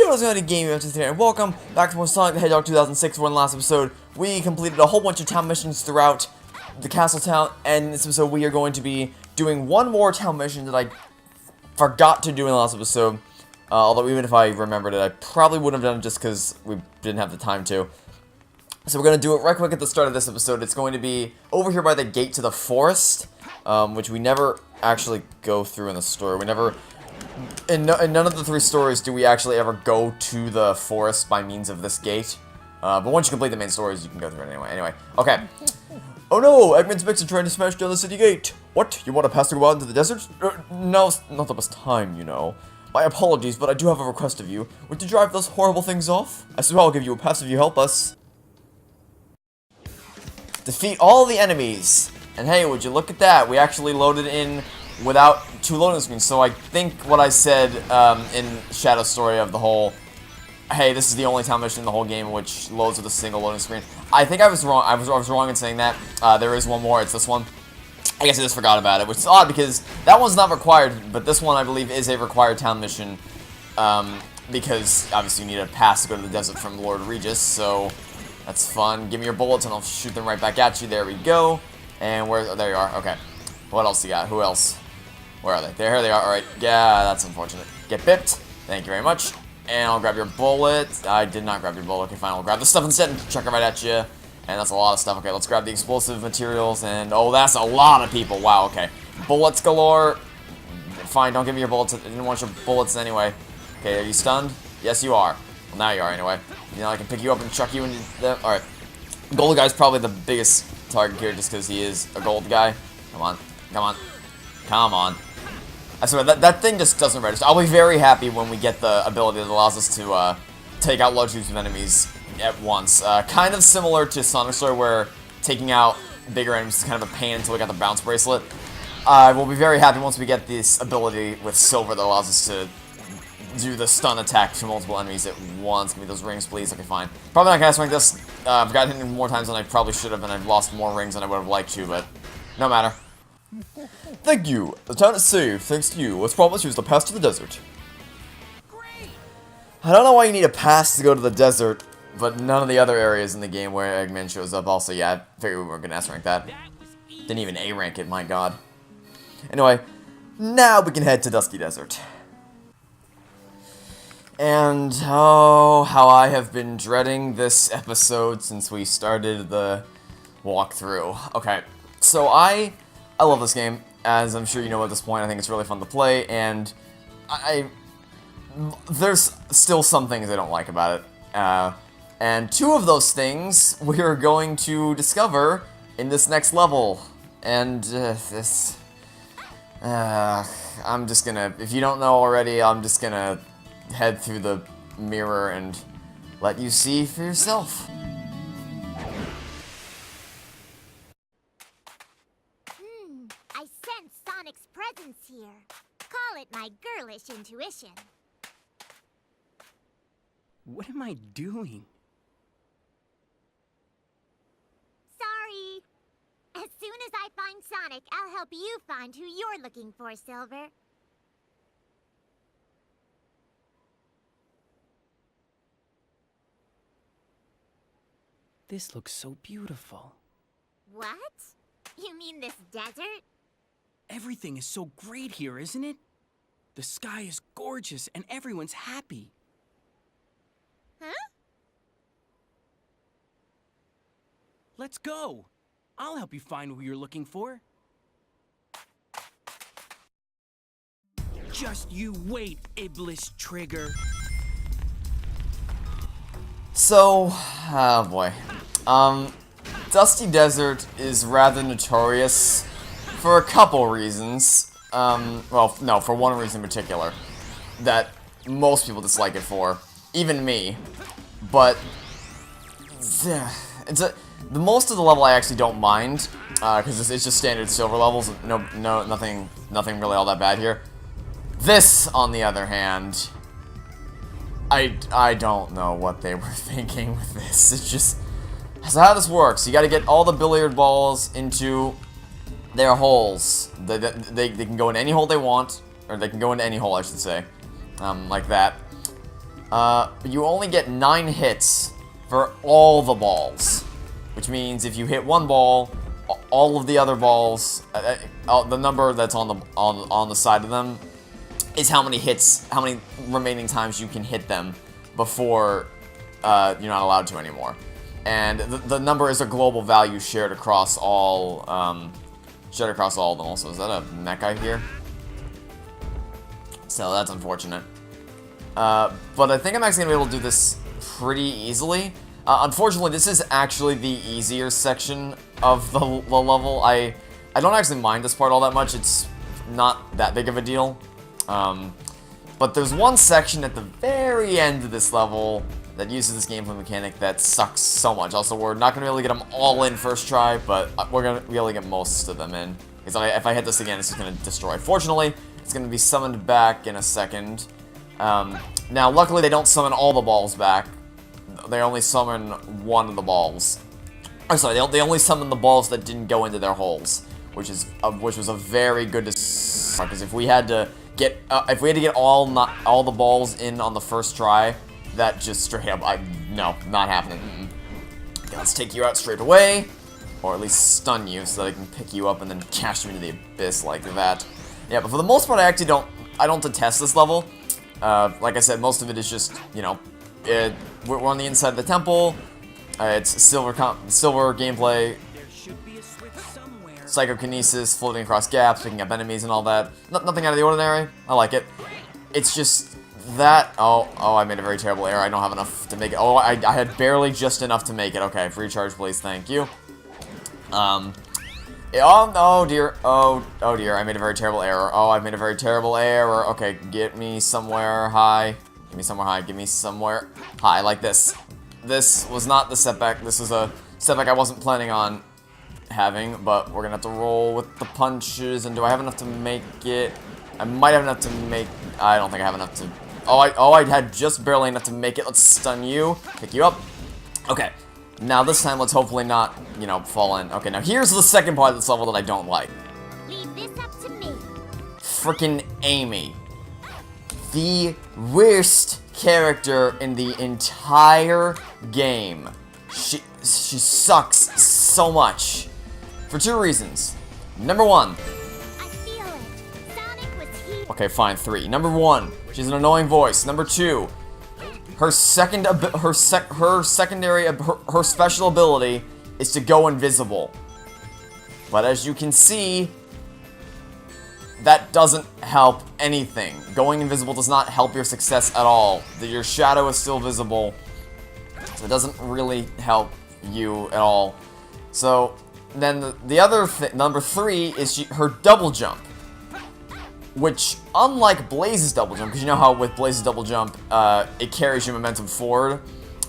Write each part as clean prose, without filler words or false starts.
what's going on, gaming today, and welcome back to more Sonic the Hedgehog 2006. We're in the last episode. We completed a whole bunch of town missions throughout the castle town, and in this episode we are going to be doing one more town mission that I forgot to do in the last episode. Although even if I remembered it, I probably wouldn't have done it just because we didn't have the time to. So we're going to do it right quick at the start of this episode. It's going to be over here by the gate to the forest, which we never actually go through in the story. We never... In none of the three stories do we actually ever go to the forest by means of this gate. But once you complete the main stories, you can go through it anyway. Anyway, okay. Oh no, Eggman's mix are trying to smash down the city gate. What? You want to pass to go out into the desert? No, it's not the best time, you know. My apologies, but I do have a request of you. Would you drive those horrible things off? I swear I'll give you a pass if you help us. Defeat all the enemies. And hey, would you look at that? We actually loaded in without two loading screens, so I think what I said in Shadow's story of the whole, hey, this is the only town mission in the whole game which loads with a single loading screen. I think I was wrong. I was wrong in saying that. There is one more. It's this one. I guess I just forgot about it, which is odd because that one's not required, but this one I believe is a required town mission because obviously you need a pass to go to the desert from Lord Regis, so that's fun. Give me your bullets and I'll shoot them right back at you. There we go. And where? Oh, there you are. Okay. What else you got? Who else? Where are they? There they are. Alright. Yeah, that's unfortunate. Get bipped. Thank you very much. And I'll grab your bullet. I did not grab your bullet. Okay, fine. I'll grab the stuff instead and chuck it right at you. And that's a lot of stuff. Okay, let's grab the explosive materials. And, oh, that's a lot of people. Wow, okay. Bullets galore. Fine, don't give me your bullets. I didn't want your bullets anyway. Okay, are you stunned? Yes, you are. Well, now you are anyway. You know, I can pick you up and chuck you into the... Alright. Gold guy's probably the biggest target here just because he is a gold guy. Come on. Come on. Come on. I swear, that thing just doesn't register. I'll be very happy when we get the ability that allows us to take out large groups of enemies at once. Kind of similar to Sonic's story, where taking out bigger enemies is kind of a pain until we got the bounce bracelet. I will be very happy once we get this ability with Silver that allows us to do the stun attack to multiple enemies at once. Give me those rings, please. Okay, fine. Probably not gonna swing this. I've gotten hit more times than I probably should have, and I've lost more rings than I would have liked to, but no matter. Thank you. The town is safe, thanks to you. Let's promise you the pass to the desert. Great. I don't know why you need a pass to go to the desert, but none of the other areas in the game where Eggman shows up also, yeah, I figured we weren't gonna S-rank that. Didn't even A-rank it, my god. Anyway, now we can head to Dusky Desert. And, oh, how I have been dreading this episode since we started the walkthrough. Okay, so I love this game, as I'm sure you know at this point. I think it's really fun to play, and there's still some things I don't like about it. And two of those things we're going to discover in this next level. And I'm just gonna, if you don't know already, I'm just gonna head through the mirror and let you see for yourself. I sense Sonic's presence here. Call it my girlish intuition. What am I doing? Sorry. As soon as I find Sonic, I'll help you find who you're looking for, Silver. This looks so beautiful. What? You mean this desert? Everything is so great here, isn't it? The sky is gorgeous and everyone's happy. Huh? Let's go. I'll help you find who you're looking for. Just you wait, Iblis Trigger. So, oh boy. Dusty Desert is rather notorious for a couple reasons. Well, no, for one reason in particular. That most people dislike it for. Even me. But, the most of the level I actually don't mind. Because it's just standard silver levels. Nothing really all that bad here. This, on the other hand, I don't know what they were thinking with this. It's just... So how this works, you gotta get all the billiard balls into their holes. They can go in any hole they want, or they can go into any hole, I should say. Like that. you only get 9 hits for all the balls. Which means if you hit one ball, all of the other balls, the number that's on the side of them is how many remaining times you can hit them before you're not allowed to anymore. And the number is a global value shared across all of them. Also, is that a mech guy here? So that's unfortunate. But I think I'm actually gonna be able to do this pretty easily. Unfortunately, this is actually the easier section of the level. I don't actually mind this part all that much. It's not that big of a deal. But there's one section at the very end of this level that uses this gameplay mechanic that sucks so much. Also, we're not going to be able to get them all in first try, but we're going to be able to get most of them in. Because if I hit this again, it's just going to destroy. Fortunately, it's going to be summoned back in a second. Now, luckily, they don't summon all the balls back. They only summon one of the balls. I'm sorry, they only summon the balls that didn't go into their holes, which was a very good decision. Because if we had to get all the balls in on the first try, that just straight up, no, not happening. Okay, let's take you out straight away, or at least stun you so that I can pick you up and then cast you into the abyss like that. Yeah, but for the most part, I don't detest this level. Like I said, most of it is just, you know, we're on the inside of the temple. It's silver gameplay. Psychokinesis, floating across gaps, picking up enemies and all that. Nothing out of the ordinary. I like it. It's just that... Oh, I made a very terrible error. I don't have enough to make it. Oh, I had barely just enough to make it. Okay, free charge, please. Thank you. Oh dear. Oh dear. I made a very terrible error. Oh, I made a very terrible error. Okay, get me somewhere high. Give me somewhere high. Give me somewhere high, like this. This was not the setback. This was a setback I wasn't planning on having, but we're gonna have to roll with the punches. And do I have enough to make it? I might have enough to make... I don't think I have enough to... I had just barely enough to make it. Let's stun you. Pick you up. Okay. Now this time, let's hopefully not, you know, fall in. Okay, now here's the second part of this level that I don't like. Leave this up to me. Frickin' Amy. The worst character in the entire game. She sucks so much. For 2 reasons. Number 1. I feel it. Sonic was here. Okay, fine, 3. Number 1, she's an annoying voice. Number 2, her special ability is to go invisible. But as you can see, that doesn't help anything. Going invisible does not help your success at all. Your shadow is still visible, so it doesn't really help you at all. So then the other thing, number 3, is her double jump, which, unlike Blaze's double jump, because you know how with Blaze's double jump, it carries your momentum forward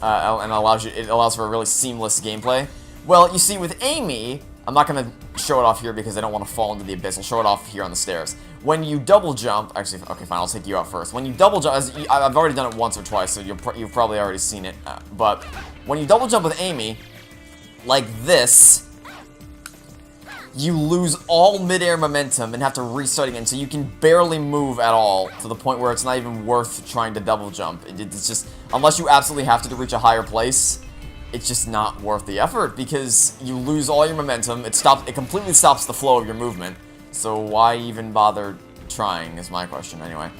and it allows for a really seamless gameplay. Well, you see, with Amy, I'm not going to show it off here because I don't want to fall into the abyss. I'll show it off here on the stairs. When you double jump, actually, okay, fine, I'll take you out first. When you double jump, I've already done it once or twice, so you've probably already seen it. But when you double jump with Amy, like this, you lose all midair momentum and have to restart again, so you can barely move at all, to the point where it's not even worth trying to double jump. It's just, unless you absolutely have to reach a higher place, it's just not worth the effort, because you lose all your momentum. It completely stops the flow of your movement. So why even bother trying, is my question, anyway.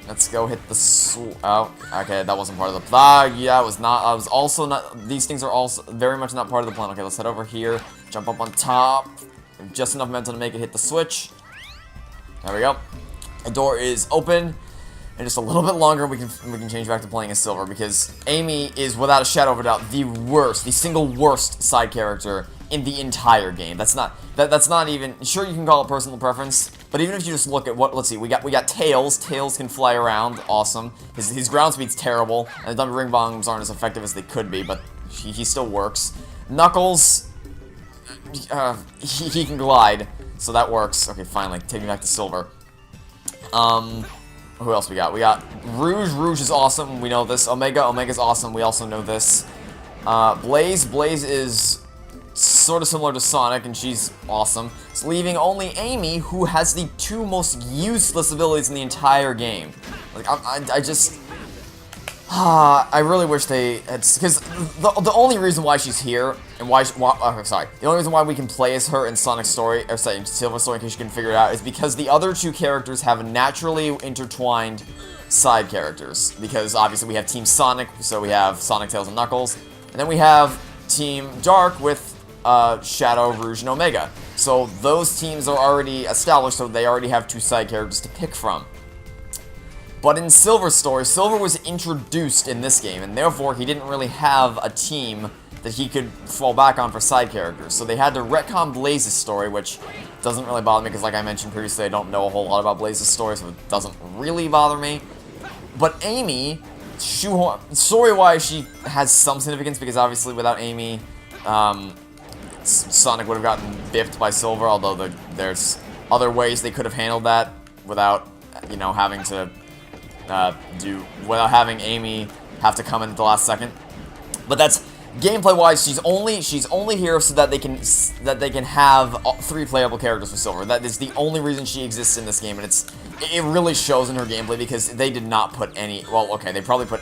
Let's go hit the oh, okay, that wasn't part of the yeah, it was not. I was also not. These things are also very much not part of the plan. Okay, let's head over here. Jump up on top. Just enough momentum to make it hit the switch. There we go. The door is open. And just a little bit longer, we can change back to playing as Silver, because Amy is, without a shadow of a doubt, the single worst side character in the entire game. That's not even, sure, you can call it personal preference, but even if you just look at what, let's see, we got Tails. Tails can fly around, awesome. His ground speed's terrible, and the Dummy Ring Bombs aren't as effective as they could be, but he still works. Knuckles, he can glide, so that works. Okay, finally, take me back to Silver. Who else we got? We got Rouge. Rouge is awesome. We know this. Omega's awesome. We also know this. Blaze. Blaze is sort of similar to Sonic, and she's awesome. It's leaving only Amy, who has the 2 most useless abilities in the entire game. Like, I really wish they had, because the only reason why she's here and the only reason why we can play as her in Sonic's story, or sorry, Silver Story, in case you can figure it out, is because the other two characters have naturally intertwined side characters. Because obviously we have Team Sonic, so we have Sonic, Tails, and Knuckles, and then we have Team Dark with Shadow, Rouge, and Omega. So those teams are already established, so they already have two side characters to pick from. But in Silver's story, Silver was introduced in this game, and therefore he didn't really have a team that he could fall back on for side characters. So they had to retcon Blaze's story, which doesn't really bother me, because like I mentioned previously, I don't know a whole lot about Blaze's story, so it doesn't really bother me. But Amy, story-wise, she has some significance, because obviously without Amy, Sonic would have gotten biffed by Silver, although there's other ways they could have handled that without, you know, having to without having Amy have to come in at the last second. But that's gameplay-wise. She's only here so that they can have 3 playable characters for Silver. That is the only reason she exists in this game, and it really shows in her gameplay, because they did not put any. Well, okay, they probably put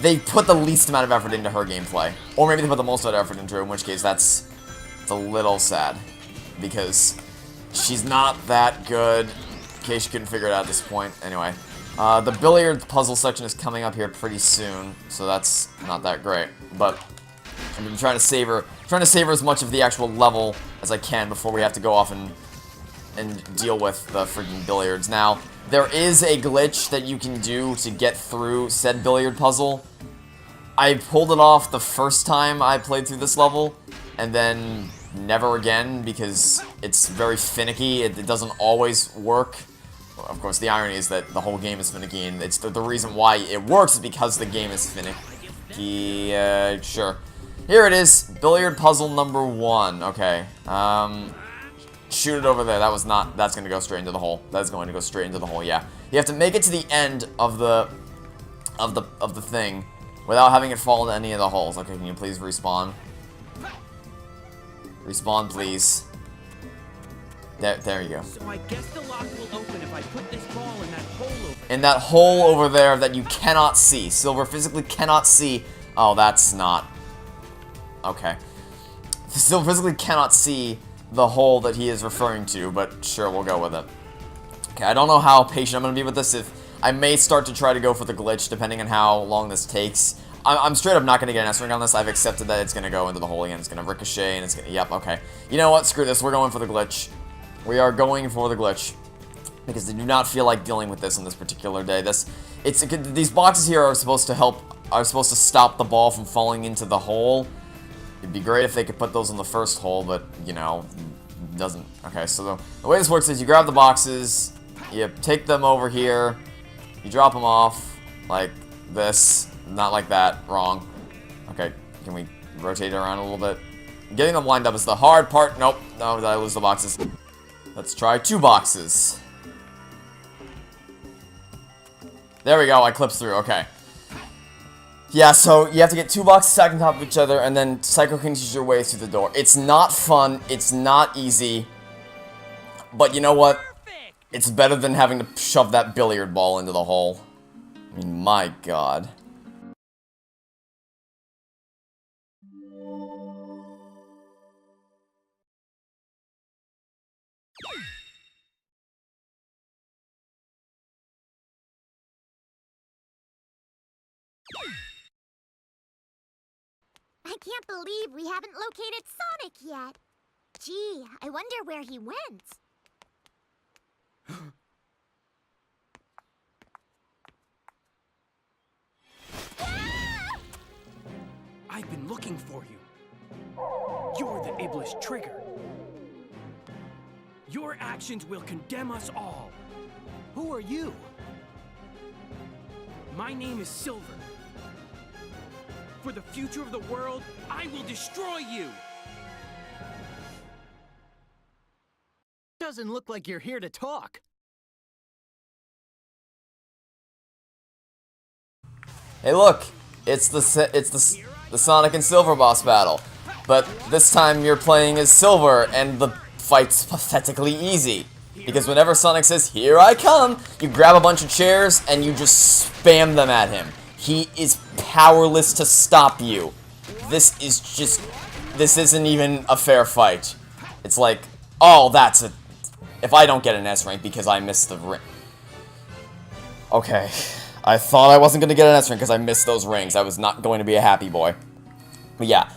they put the least amount of effort into her gameplay, or maybe they put the most amount of effort into her. In which case, it's a little sad, because she's not that good. In case you couldn't figure it out at this point. Anyway. The billiard puzzle section is coming up here pretty soon, so that's not that great. But I'm trying to savor as much of the actual level as I can before we have to go off and deal with the freaking billiards. Now, there is a glitch that you can do to get through said billiard puzzle. I pulled it off the first time I played through this level, and then never again, because it's very finicky. It doesn't always work. Of course, the irony is that the whole game is finicky, and it's the reason why it works is because the game is finicky. Sure. Here it is, billiard puzzle number 1. Okay. Shoot it over there. That's going to go straight into the hole. That's going to go straight into the hole. Yeah. You have to make it to the end of the thing without having it fall into any of the holes. Okay, can you please respawn? Respawn, please. There you go. So I guess the lock will open if I put this ball in that hole over there. In that hole over there that you cannot see. Silver physically cannot see. Oh, that's not. Okay. Silver physically cannot see the hole that he is referring to, but sure, we'll go with it. Okay, I don't know how patient I'm going to be with this. If I may start to try to go for the glitch, depending on how long this takes. I'm straight up not going to get an S-ring on this. I've accepted that it's going to go into the hole again. It's going to ricochet, and it's going to... Yep, okay. You know what? Screw this. We're going for the glitch. We are going for the glitch, because they do not feel like dealing with this on this particular day. These boxes here are supposed to stop the ball from falling into the hole. It'd be great if they could put those in the first hole, but, you know, doesn't. Okay, so the way this works is you grab the boxes, you take them over here, you drop them off like this, not like that, wrong. Okay, can we rotate it around a little bit? Getting them lined up is the hard part. Nope, no, did I lose the boxes? Let's try 2 boxes. There we go, I clipped through, okay. Yeah, so you have to get 2 boxes stacked on top of each other and then psychokinesis your way through the door. It's not fun, it's not easy, but you know what? It's better than having to shove that billiard ball into the hole. I mean, my god. I can't believe we haven't located Sonic yet. Gee, I wonder where he went. I've been looking for you. You're the Iblis trigger. Your actions will condemn us all. Who are you? My name is Silver. For the future of the world, I will destroy you! Doesn't look like you're here to talk. Hey, look! It's the Sonic and Silver boss battle. But this time you're playing as Silver, and the fight's pathetically easy. Because whenever Sonic says, "Here I come," you grab a bunch of chairs and you just spam them at him. He is powerless to stop you. This isn't even a fair fight. It's like, oh, if I don't get an S rank because I missed the ring. Okay, I thought I wasn't going to get an S rank because I missed those rings. I was not going to be a happy boy. But yeah,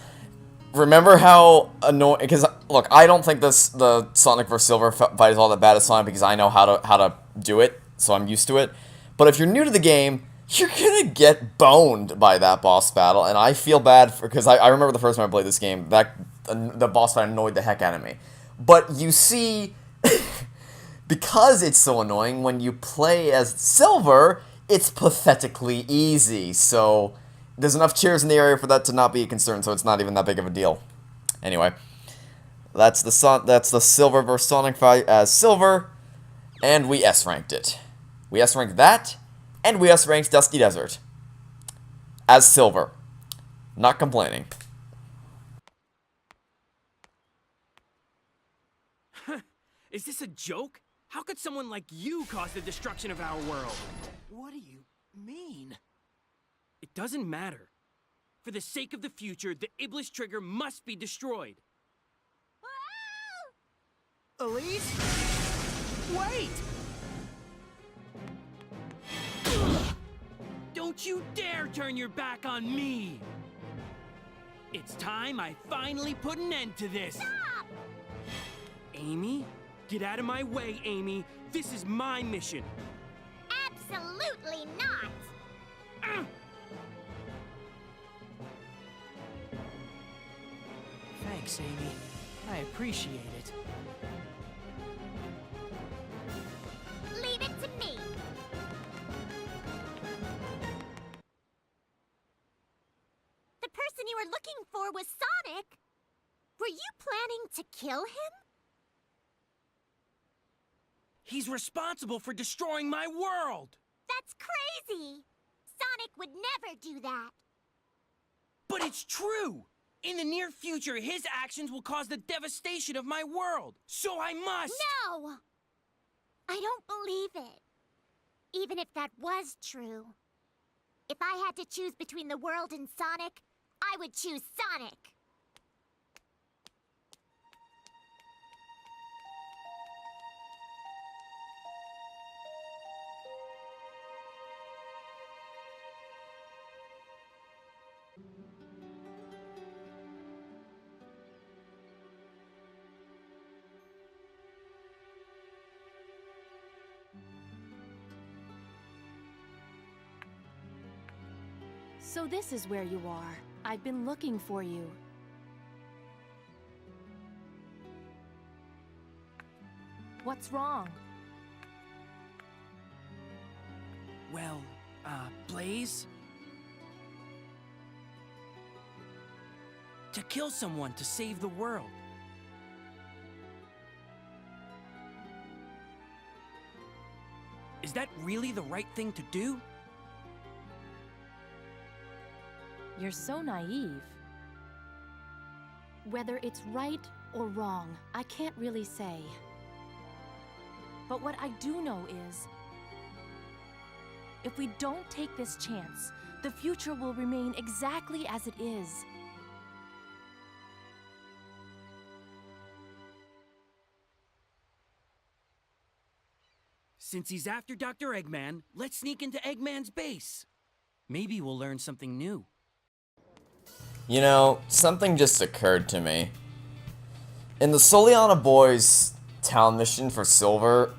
remember how annoying, because, look, I don't think the Sonic vs. Silver fight is all that bad as Sonic because I know how to do it, so I'm used to it. But if you're new to the game, you're gonna get boned by that boss battle, and I feel bad because I remember the first time I played this game, the boss fight annoyed the heck out of me. But you see, because it's so annoying, when you play as Silver, it's pathetically easy, so there's enough cheers in the area for that to not be a concern, so it's not even that big of a deal. Anyway, that's the Silver vs. Sonic fight as Silver, and we S-ranked it. We S-ranked that, and we S-ranked Dusty Desert as Silver. Not complaining. Is this a joke? How could someone like you cause the destruction of our world? What do you mean? It doesn't matter. For the sake of the future, the Iblis trigger must be destroyed. Elise? Wait! Don't you dare turn your back on me! It's time I finally put an end to this! Stop! Amy? Get out of my way, Amy! This is my mission! Absolutely not! Thanks, Amy. I appreciate it. Leave it to me! The person you were looking for was Sonic! Were you planning to kill him? He's responsible for destroying my world! That's crazy! Sonic would never do that! But it's true! In the near future, his actions will cause the devastation of my world! So I must! No! I don't believe it. Even if that was true. If I had to choose between the world and Sonic, I would choose Sonic! So this is where you are. I've been looking for you. What's wrong? Well, Blaze? To kill someone to save the world. Is that really the right thing to do? You're so naive. Whether it's right or wrong, I can't really say. But what I do know is, if we don't take this chance, the future will remain exactly as it is. Since he's after Dr. Eggman, let's sneak into Eggman's base. Maybe we'll learn something new. You know, something just occurred to me. In the Soliana Boys town mission for Silver,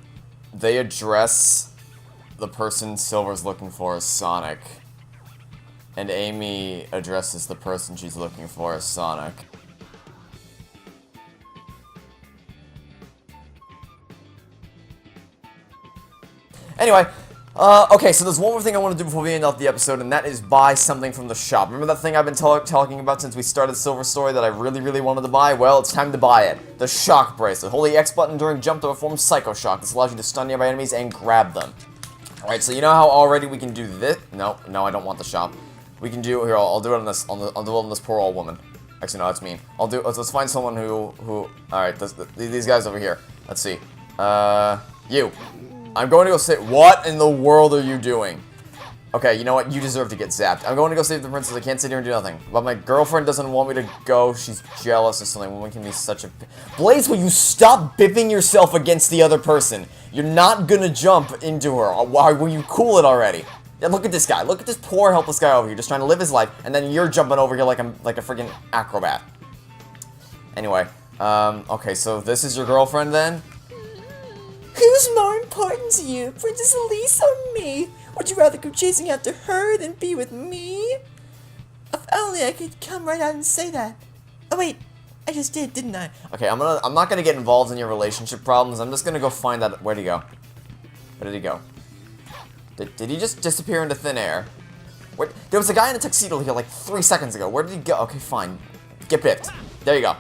they address the person Silver's looking for as Sonic. And Amy addresses the person she's looking for as Sonic. Anyway, okay, so there's one more thing I want to do before we end off the episode, and that is buy something from the shop. Remember that thing I've been talking about since we started Silver Story that I really wanted to buy? Well, it's time to buy it. The Shock Bracelet. Hold the X button during jump to perform Psycho Shock. This allows you to stun nearby enemies and grab them. Alright, so you know how already we can do this? No, I don't want the shop. We can do, here, I'll do it on this, I'll do it on this poor old woman. Actually, no, that's mean. Let's find someone who, alright, these guys over here. Let's see. You. I'm going to go say, what in the world are you doing? Okay, you know what? You deserve to get zapped. I'm going to go save the princess. I can't sit here and do nothing. But my girlfriend doesn't want me to go. She's jealous or something. Woman can be such a... Blaze, will you stop bipping yourself against the other person? You're not gonna jump into her. Why will you cool it already? Yeah, look at this guy. Look at this poor, helpless guy over here, just trying to live his life, and then you're jumping over here like a freaking acrobat. Anyway, okay, so this is your girlfriend then? Who's more important to you, Princess Elise or me? Would you rather go chasing after her than be with me? If only I could come right out and say that. Oh wait, I just did, didn't I? Okay, I'm not gonna get involved in your relationship problems. I'm just gonna go find out. Where'd he go? Where did he go? Did he just disappear into thin air? What? There was a guy in a tuxedo here like 3 seconds ago. Where did he go? Okay, fine. Get bipped. There you go.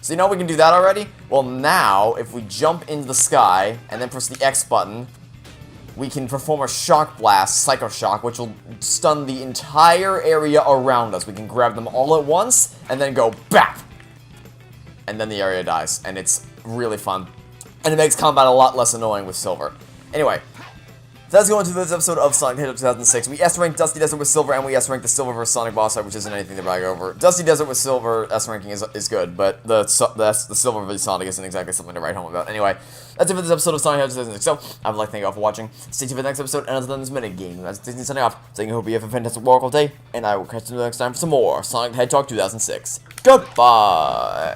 So you know we can do that already? Well, now, if we jump into the sky, and then press the X button, we can perform a shock blast, Psycho Shock, which will stun the entire area around us. We can grab them all at once, and then go BAP! And then the area dies, and it's really fun. And it makes combat a lot less annoying with Silver. Anyway, so that's going to this episode of Sonic the Hedgehog 2006. We S-ranked Dusty Desert with Silver, and we S-ranked the Silver vs. Sonic boss fight, which isn't anything to brag over. Dusty Desert with Silver S-ranking is good, but the Silver vs. Sonic isn't exactly something to write home about. Anyway, that's it for this episode of Sonic the Hedgehog 2006. So, I would like to thank you all for watching. Stay tuned for the next episode, and until then, this minute game. That's Disney signing off, saying I hope you have a fantastic Oracle day, and I will catch you next time for some more Sonic the Hedgehog 2006. Goodbye!